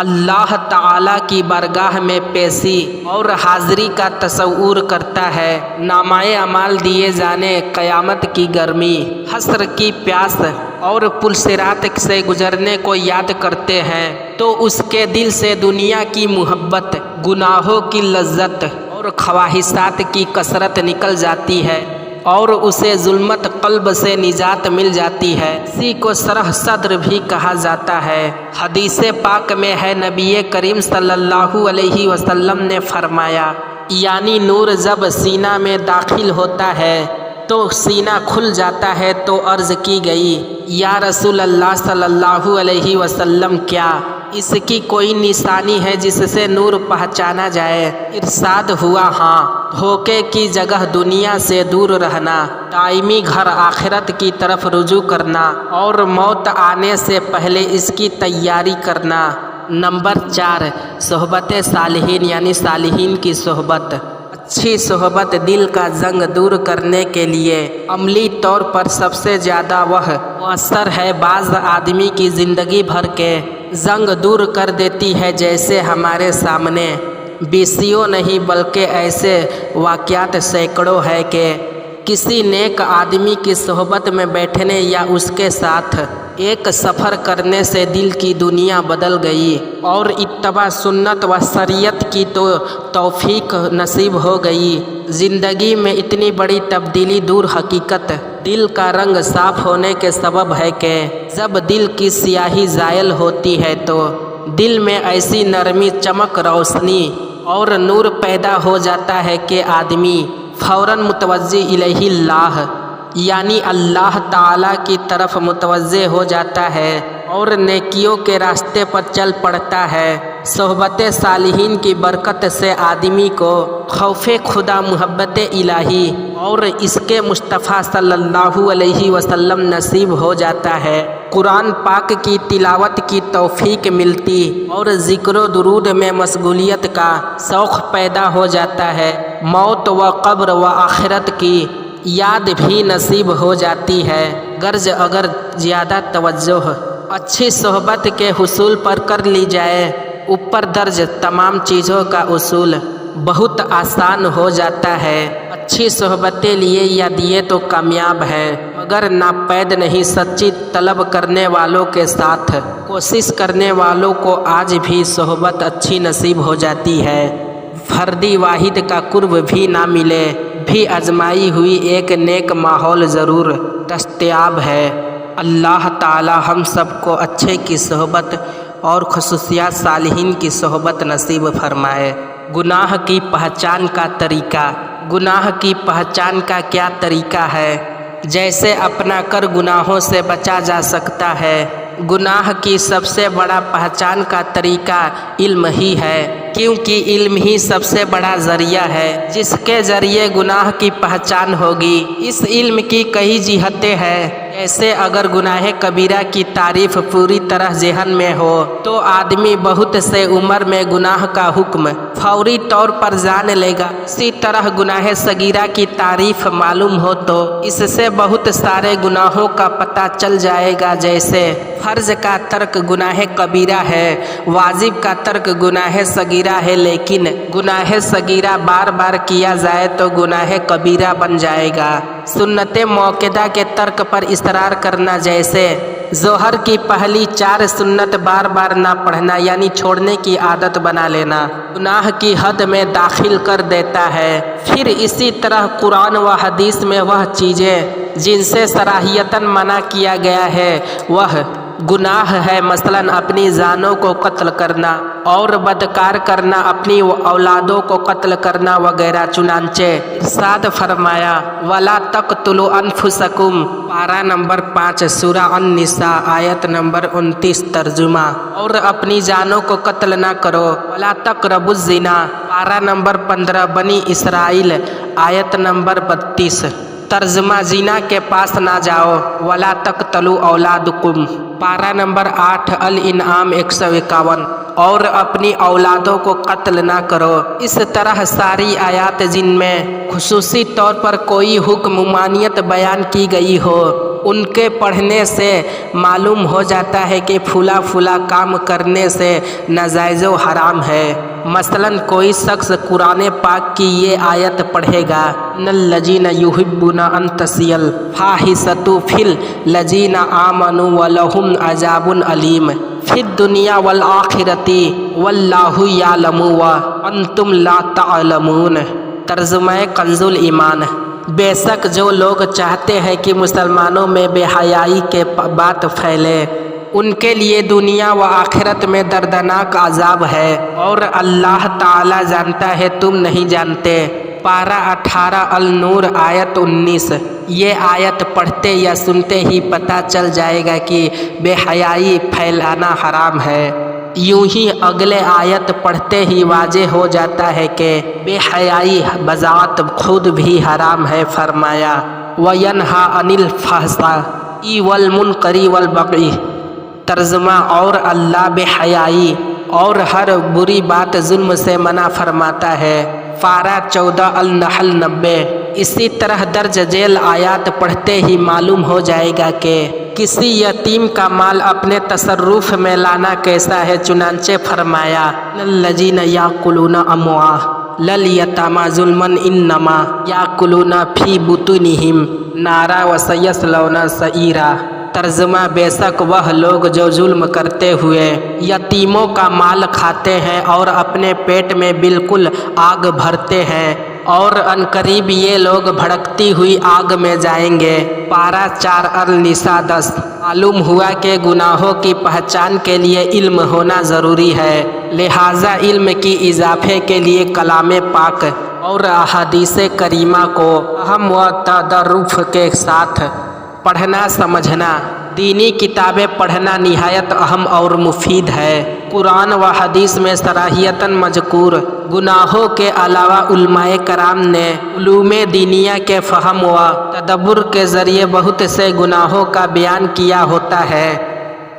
اللہ تعالی کی بارگاہ میں پیشی اور حاضری کا تصور کرتا ہے، نامۂ اعمال دیے جانے، قیامت کی گرمی، حشر کی پیاس اور پل صراط سے گزرنے کو یاد کرتے ہیں تو اس کے دل سے دنیا کی محبت، گناہوں کی لذت اور خواہشات کی کثرت نکل جاتی ہے اور اسے ظلمت قلب سے نجات مل جاتی ہے۔ اسی کو شرح صدر بھی کہا جاتا ہے۔ حدیث پاک میں ہے، نبی کریم صلی اللہ علیہ وسلم نے فرمایا، یعنی نور جب سینہ میں داخل ہوتا ہے تو سینہ کھل جاتا ہے۔ تو عرض کی گئی، یا رسول اللہ صلی اللہ علیہ وسلم، کیا اس کی کوئی نشانی ہے جس سے نور پہچانا جائے؟ ارشاد ہوا، ہاں، دھوکے کی جگہ دنیا سے دور رہنا، دائمی گھر آخرت کی طرف رجوع کرنا اور موت آنے سے پہلے اس کی تیاری کرنا۔ نمبر 4، صحبت صالحین یعنی صالحین کی صحبت۔ اچھی صحبت دل کا زنگ دور کرنے کے لیے عملی طور پر سب سے زیادہ وہ مؤثر ہے۔ بعض آدمی کی زندگی بھر کے زنگ دور کر دیتی ہے، جیسے ہمارے سامنے بیسیوں نہیں بلکہ ایسے واقعات سینکڑوں ہے کہ کسی نیک آدمی کی صحبت میں بیٹھنے یا اس کے ساتھ ایک سفر کرنے سے دل کی دنیا بدل گئی اور اتباع سنت و شریعت کی تو توفیق نصیب ہو گئی۔ زندگی میں اتنی بڑی تبدیلی دور حقیقت دل کا رنگ صاف ہونے کے سبب ہے کہ جب دل کی سیاہی زائل ہوتی ہے تو دل میں ایسی نرمی، چمک، روشنی اور نور پیدا ہو جاتا ہے کہ آدمی فوراً متوجہ الیہ اللہ یعنی اللہ تعالیٰ کی طرف متوجہ ہو جاتا ہے اور نیکیوں کے راستے پر چل پڑتا ہے۔ صحبت صالحین کی برکت سے آدمی کو خوف خدا، محبت الہی اور اس کے مصطفیٰ صلی اللہ علیہ وسلم نصیب ہو جاتا ہے۔ قرآن پاک کی تلاوت کی توفیق ملتی اور ذکر و درود میں مشغولیت کا شوق پیدا ہو جاتا ہے۔ موت و قبر و آخرت کی یاد بھی نصیب ہو جاتی ہے، غرض اگر زیادہ توجہ اچھی صحبت کے حصول پر کر لی جائے، اوپر درج تمام چیزوں کا اصول بہت آسان ہو جاتا ہے۔ اچھی صحبتیں لیے یا دیے تو کامیاب ہے، مگر ناپید نہیں۔ سچی طلب کرنے والوں کے ساتھ کوشش کرنے والوں کو آج بھی صحبت اچھی نصیب ہو جاتی ہے۔ فردی واحد کا قرب بھی نہ ملے بھی آزمائی ہوئی ایک نیک ماحول ضرور دستیاب ہے۔ اللہ تعالی ہم سب کو اچھے کی صحبت اور خصوصیات صالحین کی صحبت نصیب فرمائے۔ گناہ کی پہچان کا طریقہ۔ گناہ کی پہچان کا کیا طریقہ ہے؟ جیسے اپنا کر گناہوں سے بچا جا سکتا ہے، گناہ کی سب سے بڑا پہچان کا طریقہ علم ہی ہے، کیونکہ علم ہی سب سے بڑا ذریعہ ہے جس کے ذریعے گناہ کی پہچان ہوگی۔ اس علم کی کئی جہتیں ہیں، جیسے اگر گناہ کبیرہ کی تعریف پوری طرح ذہن میں ہو تو آدمی بہت سے عمر میں گناہ کا حکم فوری طور پر جان لے گا۔ اسی طرح گناہ صغیرہ کی تعریف معلوم ہو تو اس سے بہت سارے گناہوں کا پتہ چل جائے گا، جیسے فرض کا ترک گناہ کبیرہ ہے، واجب کا ترک گناہ صغیرہ ہے، لیکن گناہ صغیرہ بار بار کیا جائے تو گناہ کبیرہ بن جائے گا۔ سنت موقدہ کے ترک پر اصرار کرنا، جیسے ظہر کی پہلی 4 سنت بار بار نہ پڑھنا یعنی چھوڑنے کی عادت بنا لینا، گناہ کی حد میں داخل کر دیتا ہے۔ پھر اسی طرح قرآن و حدیث میں وہ چیزیں جن سے صراحتاً منع کیا گیا ہے وہ گناہ ہے، مثلاً اپنی جانوں کو قتل کرنا اور بدکار کرنا، اپنی اولادوں کو قتل کرنا وغیرہ۔ چنانچہ ارشاد فرمایا، وَلَا تَقْتُلُوا أَنفُسَكُمْ، پارہ نمبر 5 سورہ النساء آیت نمبر 29 ترجمہ، اور اپنی جانوں کو قتل نہ کرو۔ وَلَا تَقْرَبُوا الزِّنَا، پارہ نمبر 15 بنی اسرائیل آیت نمبر 32 ترجمہ، زنا کے پاس نہ جاؤ۔ وَلَا تَقْتُلُوا أَوْلَادَكُمْ، پارہ نمبر 8 الانعام 151، اور اپنی اولادوں کو قتل نہ کرو۔ اس طرح ساری آیات جن میں خصوصی طور پر کوئی حکم ممانعت بیان کی گئی ہو ان کے پڑھنے سے معلوم ہو جاتا ہے کہ فلاں فلاں کام کرنے سے ناجائز و حرام ہے۔ مثلاً کوئی شخص قرآن پاک کی یہ آیت پڑھے گا، ان الذین یحبون ان تشیع الفاحشۃ فی الذین آمنوا ولہم عذاب علیم فی الدنیا والآخرۃ واللہ یعلم وانتم لا تعلمون۔ ترجمہ کنز الایمان۔ بے شک جو لوگ چاہتے ہیں کہ مسلمانوں میں بے حیائی کے بات پھیلے، ان کے لیے دنیا و آخرت میں دردناک عذاب ہے، اور اللہ تعالی جانتا ہے تم نہیں جانتے۔ پارہ 18 النور آیت 19۔ یہ آیت پڑھتے یا سنتے ہی پتہ چل جائے گا کہ بے حیائی پھیلانا حرام ہے۔ یوں ہی اگلے آیت پڑھتے ہی واضح ہو جاتا ہے کہ بے حیائی بذات خود بھی حرام ہے۔ فرمایا وَيَنْهَا عَنِ الْفَحْشَاءِ وَالْمُنکَرِ وَالْبَغْیِ۔ ترجمہ اور اللہ بے حیائی اور ہر بری بات ظلم سے منع فرماتا ہے۔ پارہ 14 النحل 90۔ اسی طرح درج ذیل آیات پڑھتے ہی معلوم ہو جائے گا کہ کسی یتیم کا مال اپنے تصرف میں لانا کیسا ہے۔ چنانچہ فرمایا الذین یاکلون اموال الیتامی ظلما انما یاکلون فی بطونہم نارا وسیصلون سعیرا۔ ترجمہ بے شک وہ لوگ جو ظلم کرتے ہوئے یتیموں کا مال کھاتے ہیں اور اپنے پیٹ میں بالکل آگ بھرتے ہیں، اور عنقریب یہ لوگ بھڑکتی ہوئی آگ میں جائیں گے۔ پارہ 4 النساء 10۔ معلوم ہوا کہ گناہوں کی پہچان کے لیے علم ہونا ضروری ہے، لہٰذا علم کی اضافے کے لیے کلام پاک اور احادیث کریمہ کو اہم و تدرج کے ساتھ پڑھنا سمجھنا۔ دینی کتابیں پڑھنا نہایت اہم اور مفید ہے۔ قرآن و حدیث میں صراحتاً مذکور گناہوں کے علاوہ علماء کرام نے علوم دینیہ کے فہم و تدبر کے ذریعے بہت سے گناہوں کا بیان کیا ہوتا ہے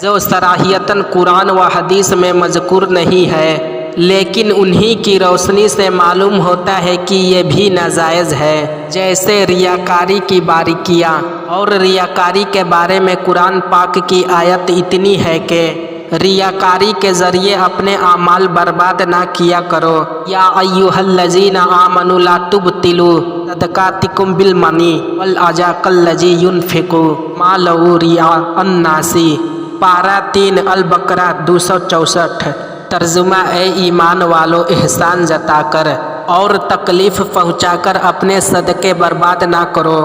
جو صراحتاً قرآن و حدیث میں مذکور نہیں ہے، لیکن انہی کی روشنی سے معلوم ہوتا ہے کہ یہ بھی ناجائز ہے۔ جیسے ریاکاری کی باریکیاں، اور ریاکاری کے بارے میں قرآن پاک کی آیت اتنی ہے کہ ریاکاری کے ذریعے اپنے اعمال برباد نہ کیا کرو۔ یا ایھا الذین آمنوا لا تبطلوا صدقاتکم بالمنی والعذی کالذی ینفق مالہ رئاء الناس۔ پارہ 3 البقرہ 264۔ ترجمہ اے ایمان والو، احسان جتا کر اور تکلیف پہنچا کر اپنے صدقے برباد نہ کرو،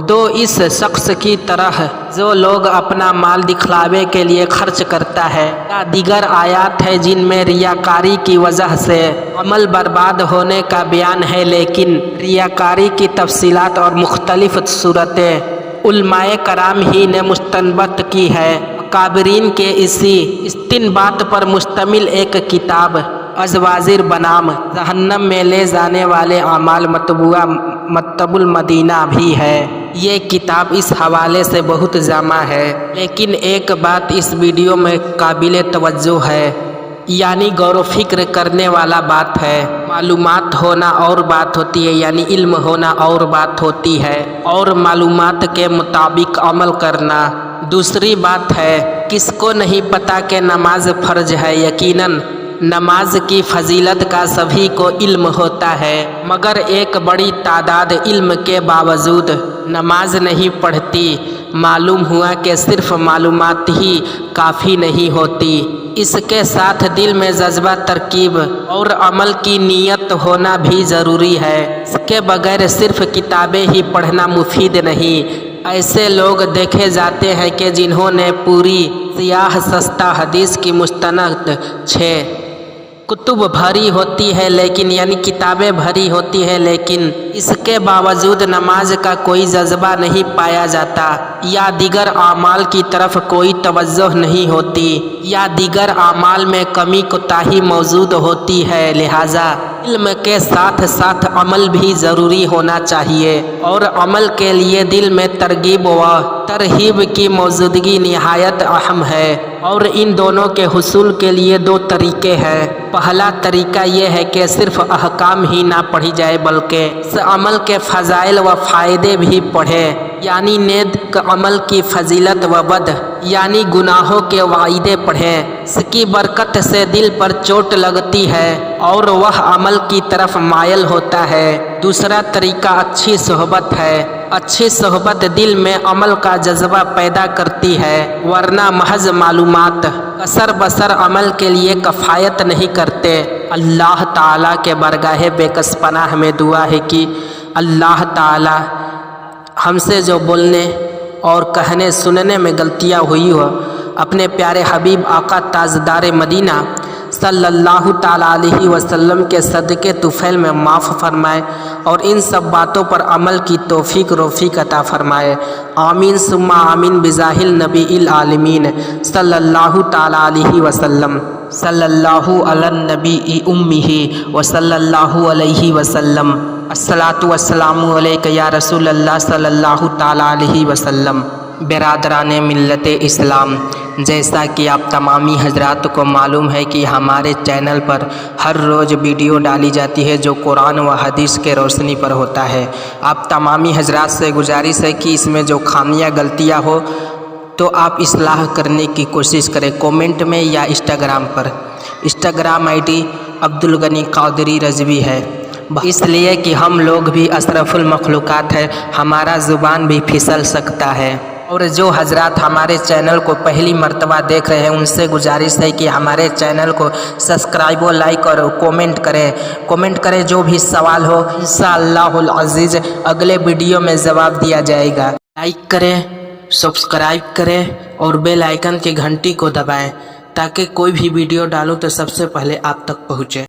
دو اس شخص کی طرح جو لوگ اپنا مال دکھلاوے کے لیے خرچ کرتا ہے۔ یا دیگر آیات ہیں جن میں ریاکاری کی وجہ سے عمل برباد ہونے کا بیان ہے، لیکن ریاکاری کی تفصیلات اور مختلف صورتیں علماء کرام ہی نے مستنبط کی ہے۔ اکابرین کے اسی استنباط پر مشتمل ایک کتاب ازواجر بنام جہنم میں لے جانے والے اعمال مطبوعہ مکتب المدینہ بھی ہے۔ یہ کتاب اس حوالے سے بہت جامع ہے، لیکن ایک بات اس ویڈیو میں قابل توجہ ہے، یعنی غور و فکر کرنے والا بات ہے۔ معلومات ہونا اور بات ہوتی ہے، یعنی علم ہونا اور بات ہوتی ہے، اور معلومات کے مطابق عمل کرنا دوسری بات ہے۔ کس کو نہیں پتا کہ نماز فرض ہے؟ یقیناً نماز کی فضیلت کا سبھی کو علم ہوتا ہے، مگر ایک بڑی تعداد علم کے باوجود نماز نہیں پڑھتی۔ معلوم ہوا کہ صرف معلومات ہی کافی نہیں ہوتی، اس کے ساتھ دل میں جذبہ ترکیب اور عمل کی نیت ہونا بھی ضروری ہے۔ اس کے بغیر صرف کتابیں ہی پڑھنا مفید نہیں۔ ایسے لوگ دیکھے جاتے ہیں کہ جنہوں نے پوری سیاہ سستہ حدیث کی مستند 6 کتب بھری ہوتی ہے، لیکن یعنی کتابیں بھری ہوتی ہے، لیکن اس کے باوجود نماز کا کوئی جذبہ نہیں پایا جاتا، یا دیگر اعمال کی طرف کوئی توجہ نہیں ہوتی، یا دیگر اعمال میں کمی کوتاہی موجود ہوتی ہے۔ لہٰذا علم کے ساتھ ساتھ عمل بھی ضروری ہونا چاہیے، اور عمل کے لیے دل میں ترغیب و ترہیب کی موجودگی نہایت اہم ہے، اور ان دونوں کے حصول کے لیے 2 طریقے ہیں۔ پہلا طریقہ یہ ہے کہ صرف احکام ہی نہ پڑھی جائے، بلکہ اس عمل کے فضائل و فائدے بھی پڑھے، یعنی نیک عمل کی فضیلت و بد یعنی گناہوں کے وعیدے پڑھیں، اس کی برکت سے دل پر چوٹ لگتی ہے اور وہ عمل کی طرف مائل ہوتا ہے۔ دوسرا طریقہ اچھی صحبت ہے۔ اچھی صحبت دل میں عمل کا جذبہ پیدا کرتی ہے، ورنہ محض معلومات اثر بسر عمل کے لیے کفایت نہیں کرتے۔ اللہ تعالیٰ کے بارگاہ بے کس پناہ میں دعا ہے کہ اللہ تعالیٰ ہم سے جو بولنے اور کہنے سننے میں غلطیاں ہوئی ہو، اپنے پیارے حبیب آقا تاجدار مدینہ صلی اللہ تعالیٰ علیہ وسلم کے صدقے طفیل میں معاف فرمائے اور ان سب باتوں پر عمل کی توفیق عطا فرمائے۔ آمین ثم آمین بجاہ النبی العالمین صلی اللہ تعالیٰ علیہ وسلم، صلی اللہ علی النبی امہ وصلی اللہ علیہ وسلم۔ الصلاۃ والسلام علیک یا رسول اللہ صلی اللہ تعالیٰ علیہ وسلم۔ برادران ملت اسلام، جیسا کہ آپ تمامی حضرات کو معلوم ہے کہ ہمارے چینل پر ہر روز ویڈیو ڈالی جاتی ہے جو قرآن و حدیث کے روشنی پر ہوتا ہے۔ آپ تمامی حضرات سے گزارش ہے کہ اس میں جو خامیاں غلطیاں ہو تو آپ اصلاح کرنے کی کوشش کریں، کومنٹ میں یا Instagram per. Instagram I D Abdul Ghani Qadri Rizvi ہے، اس لیے کہ ہم لوگ بھی اشرف المخلوقات ہیں، ہمارا زبان بھی پھسل سکتا ہے۔ اور جو حضرات ہمارے چینل کو پہلی مرتبہ دیکھ رہے ہیں ان سے گزارش ہے کہ ہمارے چینل کو سبسکرائب و لائک اور کومنٹ کریں، جو بھی سوال ہو انشاءاللہ العزیز اگلے ویڈیو میں جواب دیا جائے گا۔ لائک کریں، سبسکرائب کریں اور بیل آئیکن کی گھنٹی کو دبائیں تاکہ کوئی بھی ویڈیو ڈالوں تو سب سے پہلے آپ تک پہنچے۔